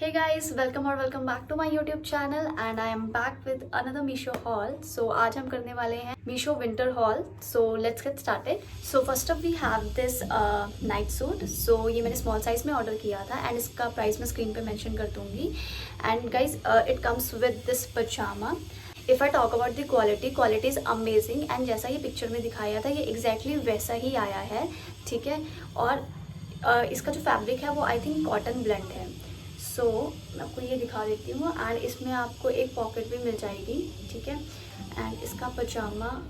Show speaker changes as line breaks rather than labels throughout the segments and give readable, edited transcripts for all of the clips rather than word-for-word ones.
Hey guys, welcome back to my YouTube channel and I am back with another Meesho haul. So आज हम करने वाले हैं Meesho winter haul. So let's get started. So first up we have this night suit. So ये मैंने small size में order किया था and इसका प्राइस मैं स्क्रीन पे मेंशन कर दूंगी. And guys, it comes with this pajama. If I talk about the quality is amazing and जैसा ये पिक्चर में दिखाया था ये exactly वैसा ही आया है, ठीक है. और इसका जो फैब्रिक है वो आई थिंक कॉटन ब्लेंड है. सो मैं आपको ये दिखा देती हूँ एंड इसमें आपको एक पॉकेट भी मिल जाएगी, ठीक है. एंड इसका पजामा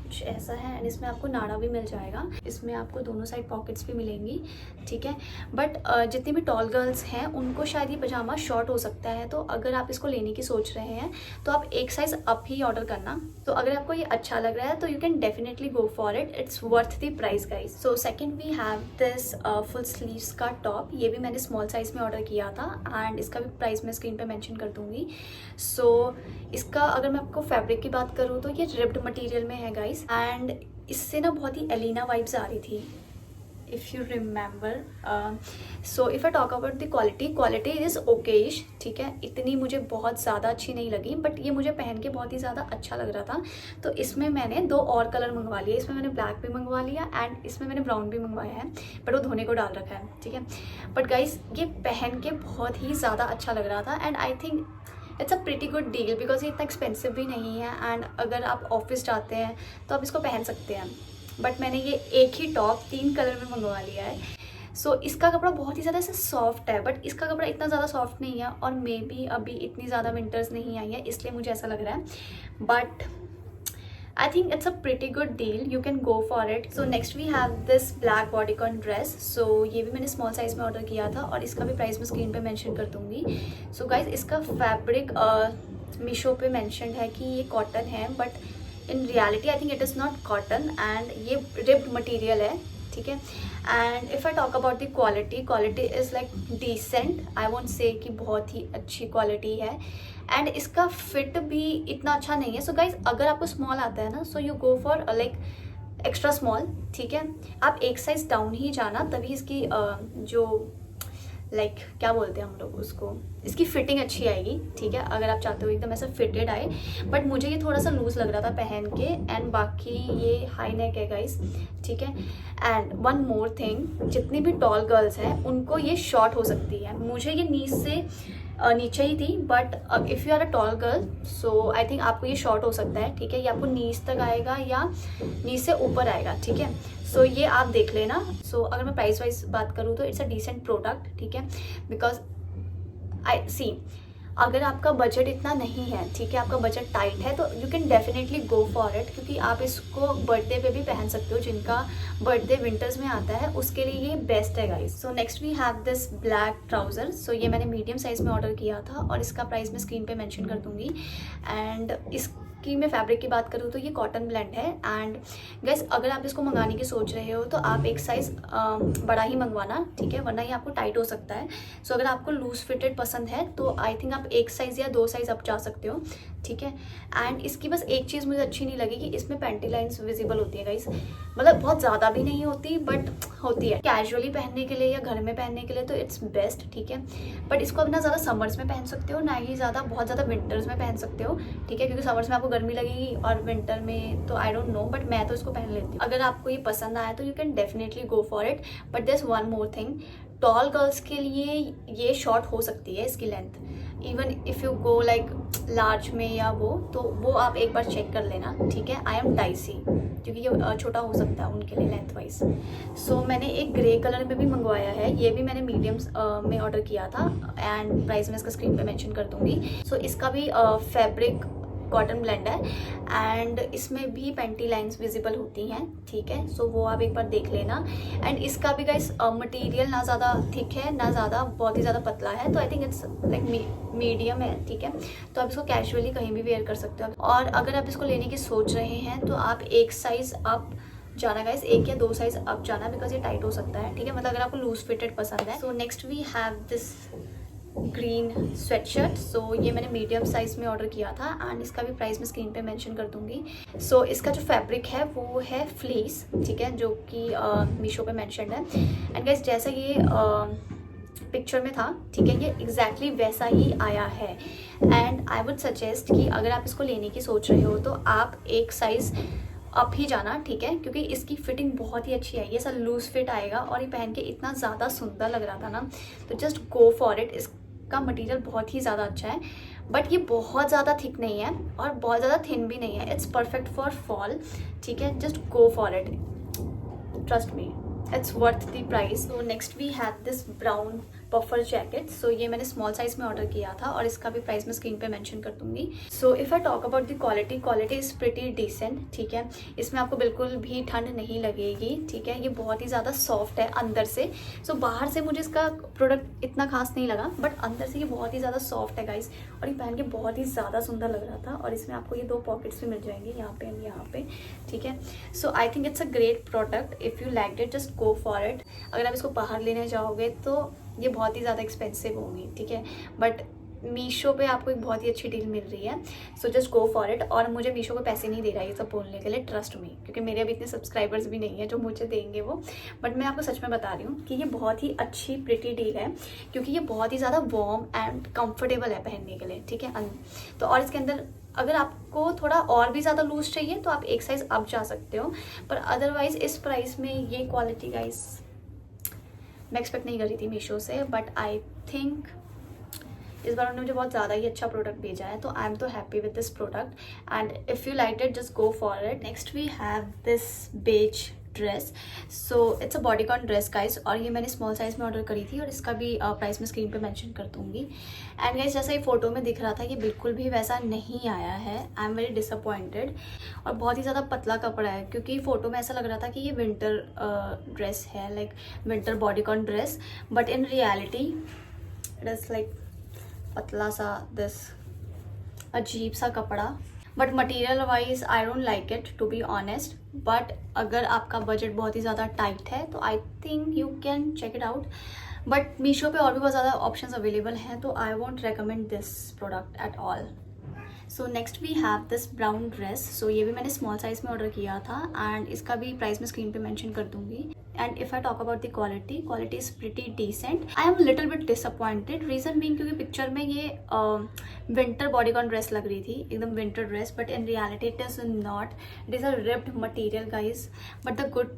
कुछ ऐसा है एंड इसमें आपको नाड़ा भी मिल जाएगा. इसमें आपको दोनों साइड पॉकेट्स भी मिलेंगी, ठीक है. बट जितनी भी टॉल गर्ल्स हैं उनको शायद ये पजामा शॉर्ट हो सकता है, तो अगर आप इसको लेने की सोच रहे हैं तो आप एक साइज़ अप ही ऑर्डर करना. तो अगर आपको ये अच्छा लग रहा है तो you can definitely go for it. It's worth the price guys. So second we have this full sleeves का टॉप. ये भी मैंने स्मॉल साइज़ में ऑर्डर किया था एंड इसका भी प्राइस मैं स्क्रीन पर मैंशन कर दूँगी. सो इसका अगर मैं आपको फैब्रिक की बात करूँ तो ये रिप्ड मटीरियल में है गाइज एंड इससे ना बहुत ही एलिना वाइब्स आ रही थी if you remember. So if I talk about the quality is okayish, ठीक है. इतनी मुझे बहुत ज़्यादा अच्छी नहीं लगी बट ये मुझे पहन के बहुत ही ज़्यादा अच्छा लग रहा था. तो इसमें मैंने 2 और कलर मंगवा लिए. इसमें मैंने ब्लैक भी मंगवा लिया एंड इसमें मैंने ब्राउन भी मंगवाया है बट वो धोने को डाल रखा है, ठीक है. बट गाइस ये पहन के बहुत ही ज़्यादा अच्छा लग रहा था and I think it's a pretty good deal because ये इतना एक्सपेंसिव भी नहीं है एंड अगर आप ऑफिस जाते हैं तो आप इसको पहन सकते हैं. बट मैंने ये एक ही टॉप 3 कलर में मंगवा लिया है. सो इसका कपड़ा बहुत ही ज़्यादा ऐसे सॉफ्ट है बट इसका कपड़ा इतना ज़्यादा सॉफ्ट नहीं है और मे बी अभी इतनी ज़्यादा विंटर्स नहीं आई है इसलिए मुझे ऐसा लग रहा है. But I think it's a pretty good deal. You can go for it. So next we have this black bodycon dress. So ये भी मैंने small size में order किया था और इसका भी प्राइस मैं स्क्रीन पे मेंशन कर दूँगी. So guys इसका फैब्रिक मीशो पे मेंशन है कि ये कॉटन है but in reality I think it is not cotton and ये रिप्ड मटेरियल है, ठीक है. And if I talk about the quality is like decent. I won't say कि बहुत ही अच्छी क्वालिटी है एंड इसका फिट भी इतना अच्छा नहीं है. सो गाइज अगर आपको स्मॉल आता है ना so you go for like extra small, ठीक है. आप एक साइज डाउन ही जाना तभी इसकी जो लाइक क्या बोलते हैं हम लोग उसको, इसकी फिटिंग अच्छी आएगी, ठीक है. अगर आप चाहते हो एकदम ऐसा फिटेड आए बट मुझे ये थोड़ा सा लूज लग रहा था पहन के एंड बाकी ये हाई नेक है गाइस, ठीक है. एंड वन मोर थिंग, जितनी भी टॉल गर्ल्स हैं उनको ये शॉर्ट हो सकती है. मुझे ये नीज से नीचे ही थी but if you are a tall girl so I think आपको ये शॉर्ट हो सकता है, ठीक है. ये आपको नीज तक आएगा या नीज से ऊपर आएगा, ठीक है. सो ये आप देख लेना. सो अगर मैं प्राइस वाइज बात करूँ तो इट्स अ डिसेंट प्रोडक्ट, ठीक है. बिकॉज आई सी अगर आपका बजट इतना नहीं है, ठीक है, आपका बजट टाइट है तो you can definitely go for it क्योंकि आप इसको बर्थडे पे भी पहन सकते हो. जिनका बर्थडे विंटर्स में आता है उसके लिए ये बेस्ट है guys. So next we have this black trouser. So ये मैंने मीडियम साइज में ऑर्डर किया था और इसका प्राइस मैं स्क्रीन पे मेंशन कर दूंगी. एंड इसकी मैं फैब्रिक की बात करूँ तो ये कॉटन ब्लेंड है एंड गाइस अगर आप इसको मंगाने की सोच रहे हो तो आप एक साइज़ बड़ा ही मंगवाना, ठीक है, वरना ये आपको टाइट हो सकता है. सो अगर आपको लूज फिटेड पसंद है तो आई थिंक आप एक साइज़ या 2 साइज़ अप जा सकते हो, ठीक है. एंड इसकी बस एक चीज़ मुझे अच्छी नहीं लगी कि इसमें पेंटी लाइन्स विजिबल होती है गाइस. मतलब बहुत ज़्यादा भी नहीं होती बट होती है. कैजुअली पहनने के लिए या घर में पहनने के लिए तो इट्स बेस्ट, ठीक है. बट इसको अब ना ज़्यादा समर्स में पहन सकते हो ना ही बहुत ज़्यादा विंटर्स में पहन सकते हो, ठीक है, क्योंकि समर्स में आपको गर्मी लगेगी और विंटर में तो आई डोंट नो बट मैं तो इसको पहन लेती हूँ. अगर आपको ये पसंद आया तो you can definitely go for it. But there is one more thing, tall girls के लिए ये शॉर्ट हो सकती है इसकी length. Even if you go like large में या वो आप एक बार चेक कर लेना, ठीक है. आई एम डाइसी क्योंकि ये छोटा हो सकता है उनके लिए लेंथ वाइज. सो मैंने एक ग्रे कलर में भी मंगवाया है. ये भी मैंने मीडियम्स में ऑर्डर किया था एंड प्राइस मैं इसका स्क्रीन पे मेंशन कर दूंगी. सो इसका भी फैब्रिक कॉटन ब्लेंड है एंड इसमें भी पेंटी लाइंस विजिबल होती हैं, ठीक है. सो वो आप एक बार देख लेना. एंड इसका भी गाइस मटेरियल ना ज़्यादा थिक है ना ज़्यादा बहुत ही ज़्यादा पतला है, तो I think it's like medium है, ठीक है. तो आप इसको कैजुअली कहीं भी वेयर कर सकते हो. और अगर आप इसको लेने की सोच रहे हैं तो आप एक साइज़ अप जाना गाइस, 1 या 2 साइज़ अप जाना बिकॉज ये टाइट हो सकता है, ठीक है. मतलब अगर आपको लूज फिटेड पसंद है. So next we have this green sweatshirt. So ये मैंने मीडियम साइज़ में ऑर्डर किया था एंड इसका भी प्राइस मैं स्क्रीन पे मेंशन कर दूंगी. सो इसका जो फैब्रिक है वो है फ्लीस, ठीक है, जो कि मीशो पे मेंशन्ड है. एंड गाइस जैसा ये पिक्चर में था, ठीक है, ये एग्जैक्टली वैसा ही आया है। एंड आई वुड सजेस्ट कि अगर आप इसको लेने की सोच रहे हो तो आप एक साइज़ अप ही जाना, ठीक है, क्योंकि इसकी फिटिंग बहुत ही अच्छी आई है, ऐसा लूज फिट आएगा और ये पहन के इतना ज़्यादा सुंदर लग रहा था ना, तो जस्ट गो फॉर इट। इसका मटेरियल बहुत ही ज़्यादा अच्छा है, बट ये बहुत ज़्यादा थिक नहीं है और बहुत ज़्यादा थिन भी नहीं है। इट्स परफेक्ट फॉर फॉल, ठीक है, just go for it, trust me, it's worth the price. So next we have this brown puffer jacket. So ये मैंने स्मॉल साइज में ऑर्डर किया था और इसका भी प्राइस मैं स्क्रीन पे मेंशन कर दूंगी। So if I talk about the quality is pretty decent, ठीक है, इसमें आपको बिल्कुल भी ठंड नहीं लगेगी, ठीक है, ये बहुत ही ज़्यादा सॉफ्ट है अंदर से। सो बाहर से मुझे इसका प्रोडक्ट इतना खास नहीं लगा, बट अंदर से ये बहुत ही ज़्यादा सॉफ्ट है गाइस, और ये पहन के बहुत ही ज़्यादा सुंदर लग रहा था। और इसमें आपको ये 2 पॉकेट्स भी मिल जाएंगे, यहाँ पे एंड यहाँ पे, ठीक है। So I think it's a great product. If you like it just go for it. अगर आप इसको बाहर लेने जाओगे तो ये बहुत ही ज़्यादा एक्सपेंसिव होगी, ठीक है, बट मीशो पे आपको एक बहुत ही अच्छी डील मिल रही है। So just go for it. और मुझे मीशो को पैसे नहीं दे रहा है ये सब बोलने के लिए, ट्रस्ट मी, क्योंकि मेरे अभी इतने सब्सक्राइबर्स भी नहीं है जो मुझे देंगे वो, बट मैं आपको सच में बता रही हूँ कि ये बहुत ही अच्छी प्रिटी डील है, क्योंकि ये बहुत ही ज़्यादा वार्म एंड कम्फर्टेबल है पहनने के लिए, ठीक है। तो और इसके अंदर अगर आपको थोड़ा और भी ज़्यादा लूज चाहिए तो आप एक साइज़ अप जा सकते हो, पर अदरवाइज इस प्राइस में ये क्वालिटी गाइस मैं एक्सपेक्ट नहीं कर रही थी मीशो से, बट आई थिंक इस बार उन्होंने मुझे बहुत ज़्यादा ही अच्छा प्रोडक्ट भेजा है, तो आई एम तो happy with this product. And if you like it just go for it. Next we have this beige dress. So it's a bodycon dress guys, और ये मैंने स्मॉल साइज़ में ऑर्डर करी थी और इसका भी प्राइस मैं स्क्रीन पे मेंशन कर दूंगी। एंड गाइस जैसा ये फोटो में दिख रहा था ये बिल्कुल भी वैसा नहीं आया है। आई एम वेरी डिसअपॉइंटेड, और बहुत ही ज़्यादा पतला कपड़ा है, क्योंकि फ़ोटो में ऐसा लग रहा था कि ये विंटर ड्रेस है, like winter bodycon dress, but in reality it is like पतला सा दिस अजीब सा कपड़ा। But material wise I don't like it to be honest, but अगर आपका बजट बहुत ही ज़्यादा टाइट है तो I think you can check it out. But Meesho पे और भी बहुत ज़्यादा ऑप्शंस अवेलेबल हैं, तो I won't recommend this product at all. So next we have this brown dress. So ये भी मैंने स्मॉल साइज में ऑर्डर किया था एंड इसका भी प्राइस मैं स्क्रीन पे मेंशन कर दूंगी। And if I talk about the quality is pretty decent. I am little bit disappointed, reason being क्योंकि पिक्चर में ये विंटर बॉडीकॉन ड्रेस लग रही थी, एकदम winter dress, but in reality it is not. It is a ripped material guys, but the good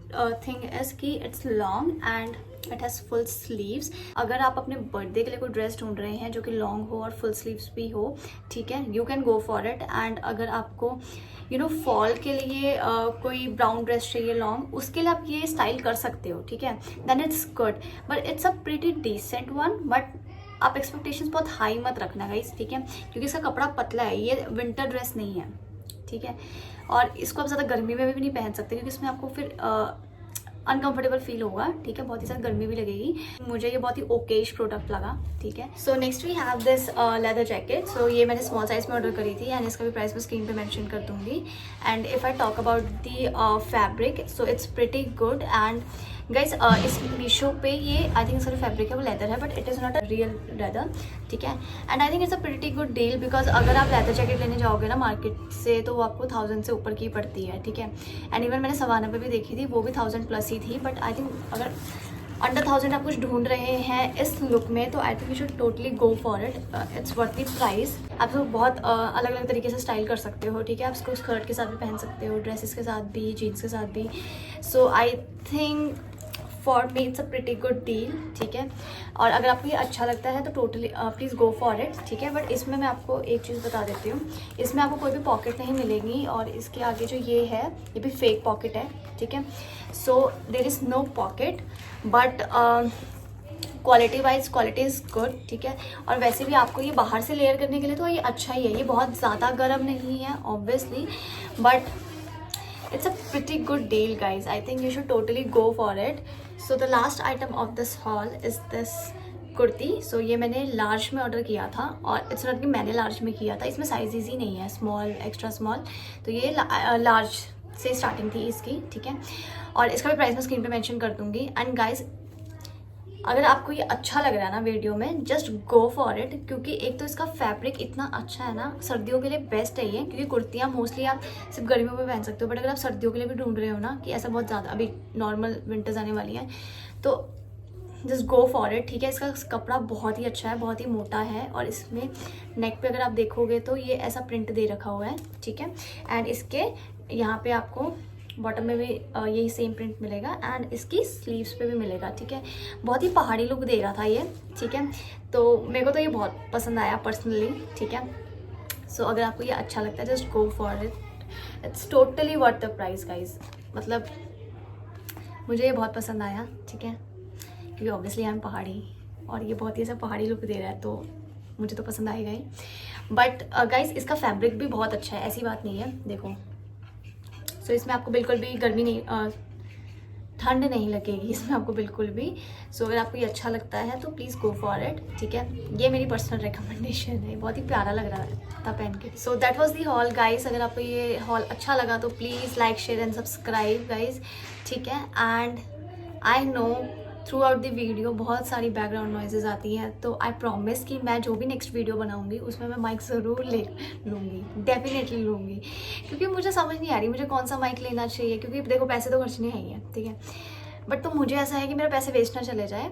thing is कि it's long and it has full sleeves. अगर आप अपने बर्थडे के लिए कोई ड्रेस ढूंढ रहे हैं जो कि लॉन्ग हो और फुल स्लीव्स भी हो, ठीक है, you can go for it. And अगर आपको फॉल के लिए कोई ब्राउन ड्रेस चाहिए लॉन्ग, उसके लिए आप ये स्टाइल कर सकते हो, ठीक है, then it's good, but it's a pretty decent one. But आप एक्सपेक्टेशंस बहुत हाई मत रखना गाइस, ठीक है, क्योंकि इसका कपड़ा पतला है, ये विंटर ड्रेस नहीं है, ठीक है, और इसको आप ज़्यादा गर्मी में भी नहीं पहन सकते क्योंकि इसमें आपको फिर अनकंफर्टेबल फील होगा, ठीक है, बहुत ही ज़्यादा गर्मी भी लगेगी। मुझे ये बहुत ही ओकेश प्रोडक्ट लगा, ठीक है। So next we have this leather jacket. So ये मैंने स्मॉल साइज में ऑर्डर करी थी एंड इसका भी प्राइस मैं स्क्रीन पे मेंशन कर दूंगी। And if I talk about the fabric, so it's pretty good. And guys इस मीशो पे ये आई थिंक इसका फैब्रिक है वो लेदर है, but it is not a real leather, ठीक है। And I think it's a pretty good deal, because अगर आप लेदर जैकेट लेने जाओगे ना मार्केट से तो वो आपको 1000 से ऊपर की पड़ती है, ठीक है। एंड इवन मैंने सवाना पे भी देखी थी, वो भी 1000 प्लस ही थी, बट आई थिंक अगर अंडर 1000 आप कुछ ढूंढ रहे हैं इस लुक में तो I think you should totally go for it. It's worth the price. आप इसको बहुत अलग अलग तरीके से स्टाइल कर सकते हो, ठीक है, आप इसको स्कर्ट के साथ भी पहन सकते हो, ड्रेसेस के साथ भी, जीन्स के साथ भी। So I think for me it's a pretty good deal, ठीक है। और अगर आपको ये अच्छा लगता है तो totally please go for it, ठीक है। बट इसमें मैं आपको एक चीज़ बता देती हूँ, इसमें आपको कोई भी पॉकेट नहीं मिलेगी और इसके आगे जो ये है ये भी फेक पॉकेट है, ठीक है। So there is no pocket, but quality is good, ठीक है। और वैसे भी आपको ये बाहर से लेयर करने के लिए तो ये अच्छा ही है, ये बहुत ज़्यादा गर्म नहीं है obviously, but it's a pretty good deal guys. I think you should totally go for it. So the last item of this haul is this kurti. So ये मैंने लार्ज में ऑर्डर किया था और इट्स नॉट कि मैंने लार्ज में किया था, इसमें साइजेस ही नहीं है, स्मॉल, एक्स्ट्रा स्मॉल, तो ये लार्ज से स्टार्टिंग थी इसकी, ठीक है। और इसका भी प्राइस मैं स्क्रीन पे मेंशन कर दूंगी। एंड गाइज अगर आपको ये अच्छा लग रहा है ना वीडियो में, जस्ट गो फॉर इट, क्योंकि एक तो इसका फैब्रिक इतना अच्छा है ना, सर्दियों के लिए बेस्ट है ये, क्योंकि कुर्तियाँ मोस्टली आप सिर्फ गर्मियों में पहन सकते हो, बट अगर आप सर्दियों के लिए भी ढूंढ रहे हो ना कि ऐसा बहुत ज़्यादा, अभी नॉर्मल विंटर्स आने वाली हैं, तो जस्ट गो फॉर इट, ठीक है। इसका कपड़ा बहुत ही अच्छा है, बहुत ही मोटा है, और इसमें नेक पे अगर आप देखोगे तो ये ऐसा प्रिंट दे रखा हुआ है, ठीक है। एंड इसके यहाँ पे आपको बॉटम में भी यही सेम प्रिंट मिलेगा, एंड इसकी स्लीव्स पे भी मिलेगा, ठीक है। बहुत ही पहाड़ी लुक दे रहा था ये, ठीक है। तो मेरे को तो ये बहुत पसंद आया पर्सनली, ठीक है। सो अगर आपको ये अच्छा लगता है just go for it, it's totally worth the price guys. मतलब मुझे ये बहुत पसंद आया, ठीक है, क्योंकि ऑब्वियसली आई एम पहाड़ी और ये बहुत ही ऐसा पहाड़ी लुक दे रहा है, तो मुझे तो पसंद आएगा ही। बट गाइज इसका फैब्रिक भी बहुत अच्छा है, ऐसी बात नहीं है, देखो। सो इसमें आपको बिल्कुल भी गर्मी नहीं, ठंड नहीं लगेगी इसमें आपको बिल्कुल भी। सो अगर आपको ये अच्छा लगता है तो प्लीज़ गो फॉर इट, ठीक है। ये मेरी पर्सनल रिकमेंडेशन है, बहुत ही प्यारा लग रहा था पहन के। So that was the hall guys. अगर आपको ये हॉल अच्छा लगा तो please like share and subscribe guys, ठीक है। And I know through out the video बहुत सारी बैकग्राउंड नॉइजेज आती हैं, तो आई प्रॉमिस कि मैं जो भी नेक्स्ट वीडियो बनाऊंगी उसमें मैं माइक ज़रूर ले लूँगी, डेफिनेटली लूँगी, क्योंकि मुझे समझ नहीं आ रही मुझे कौन सा माइक लेना चाहिए, क्योंकि देखो पैसे तो खर्चने हैं ही हैं, ठीक है। बट तो मुझे ऐसा है कि मेरे पैसे वेस्ट ना चले जाए।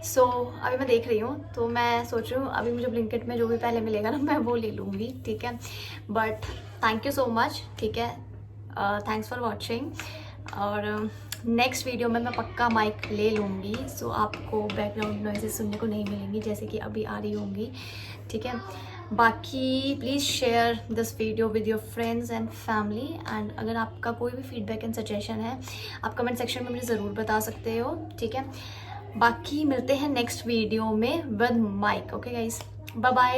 सो अभी मैं देख रही हूँ, तो मैं सोच रही हूँ अभी मुझे ब्लिंकिट में जो भी पहले मिलेगा ना मैं वो ले लूँगी, ठीक है। But thank you so much, ठीक है, थैंक्स फॉर वॉचिंग। और नेक्स्ट वीडियो में मैं पक्का माइक ले लूँगी, सो आपको बैकग्राउंड नॉइजेस सुनने को नहीं मिलेंगी जैसे कि अभी आ रही होंगी, ठीक है। बाकी please share this video with your friends and family, and अगर आपका कोई भी फीडबैक एंड सजेशन है आप कमेंट सेक्शन में मुझे ज़रूर बता सकते हो, ठीक है। बाकी मिलते हैं नेक्स्ट वीडियो में with mic, okay guys, bye bye.